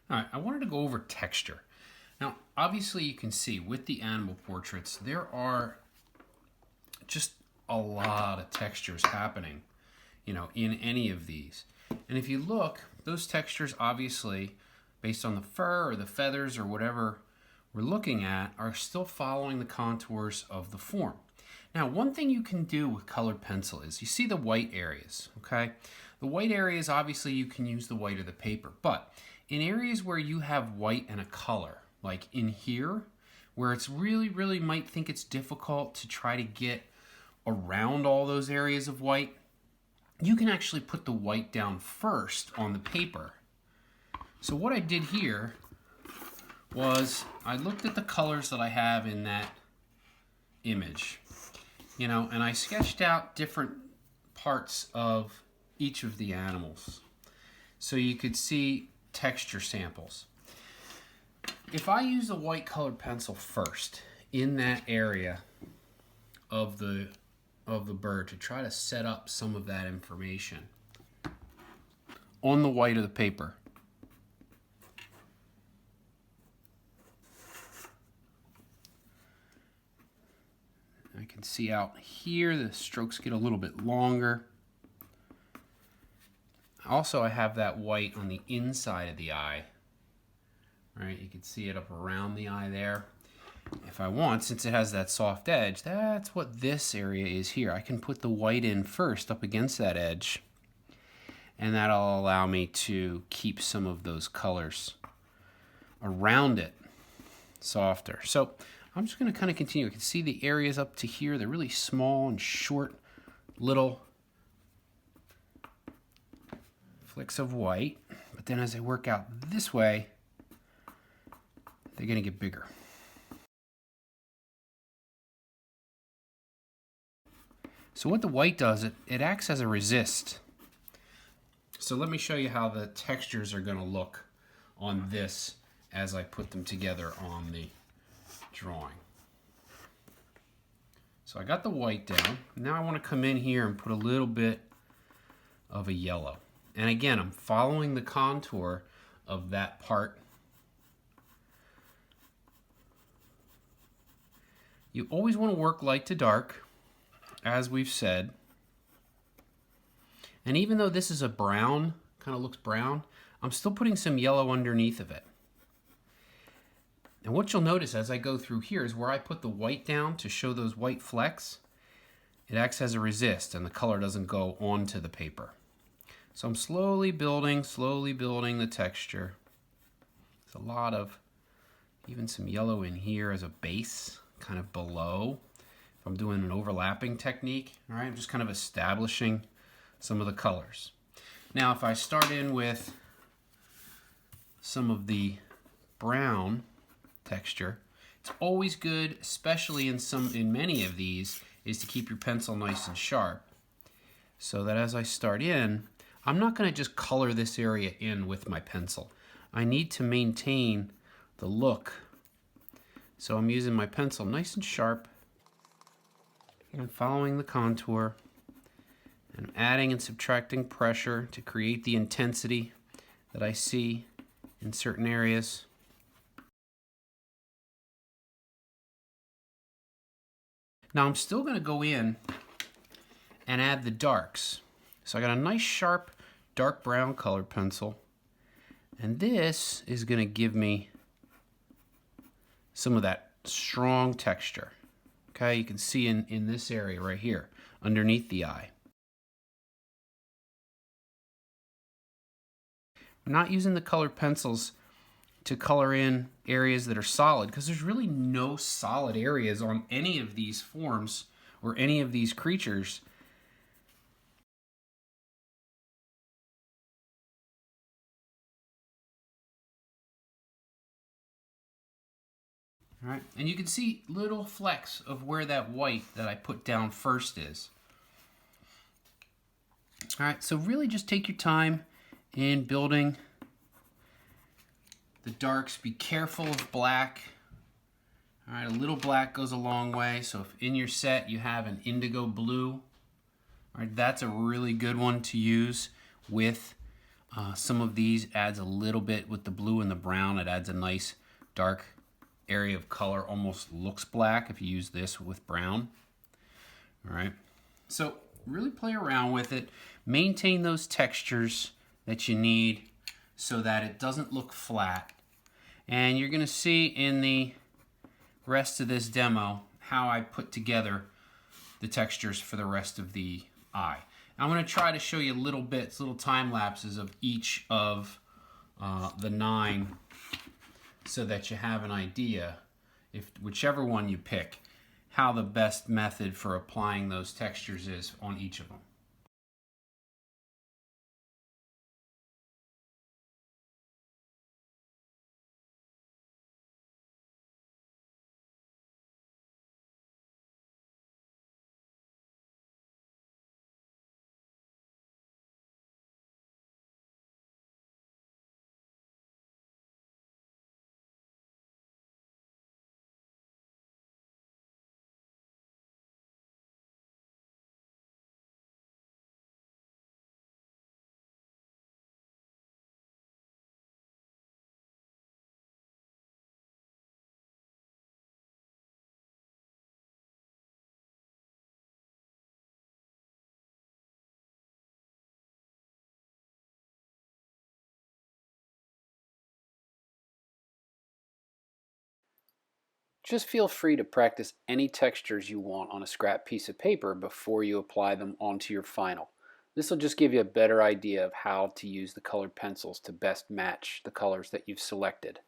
All right, I wanted to go over texture. Now, obviously you can see with the animal portraits, there are just a lot of textures happening, in any of these. And if you look, those textures obviously, based on the fur or the feathers or whatever we're looking at, are still following the contours of the form. Now, one thing you can do with colored pencil is you see the white areas, okay? The white areas, obviously you can use the white of the paper, but in areas where you have white and a color, like in here, where it's really might think it's difficult to try to get around all those areas of white, you can actually put the white down first on the paper. So what I did here was I looked at the colors that I have in that image, and I sketched out different parts of each of the animals so you could see texture samples. If I use a white colored pencil first in that area of the bird to try to set up some of that information on the white of the paper, I can see out here the strokes get a little bit longer. Also, I have that white on the inside of the eye. Right, you can see it up around the eye there. If I want, since it has that soft edge, that's what this area is here. I can put the white in first up against that edge, and that'll allow me to keep some of those colors around it softer. So I'm just going to kind of continue. You can see the areas up to here. They're really small and short little flicks of white. But then as I work out this way, they're going to get bigger. So what the white does, it acts as a resist. So let me show you how the textures are going to look on this as I put them together on the drawing. So I got the white down. Now I want to come in here and put a little bit of a yellow. And again, I'm following the contour of that part. You always want to work light to dark, as we've said. And even though this is a brown, kind of looks brown, I'm still putting some yellow underneath of it. And what you'll notice as I go through here is where I put the white down to show those white flecks, it acts as a resist and the color doesn't go onto the paper. So I'm slowly building the texture. There's a lot of, even some yellow in here as a base, kind of below. If I'm doing an overlapping technique, all right, I'm just kind of establishing some of the colors. Now if I start in with some of the brown texture, it's always good, especially in many of these, is to keep your pencil nice and sharp, so that as I start in, I'm not going to just color this area in with my pencil. I need to maintain the look. So I'm using my pencil nice and sharp and following the contour, and adding and subtracting pressure to create the intensity that I see in certain areas. Now I'm still going to go in and add the darks. So I got a nice sharp dark brown colored pencil, and this is going to give me some of that strong texture. Okay, you can see in this area right here underneath the eye. I'm not using the colored pencils to color in areas that are solid, because there's really no solid areas on any of these forms or any of these creatures. All right, and you can see little flecks of where that white that I put down first is. All right, so really just take your time in building the darks. Be careful of black. All right, a little black goes a long way. So if in your set you have an indigo blue, all right, that's a really good one to use with Some of these adds a little bit with the blue and the brown. It adds a nice dark area of color, almost looks black if you use this with brown. All right, so really play around with it. Maintain those textures that you need so that it doesn't look flat. And you're gonna see in the rest of this demo how I put together the textures for the rest of the eye. I'm going to try to show you little bits, little time lapses of each of the 9 so that you have an idea, if whichever one you pick, how the best method for applying those textures is on each of them. Just feel free to practice any textures you want on a scrap piece of paper before you apply them onto your final. This will just give you a better idea of how to use the colored pencils to best match the colors that you've selected.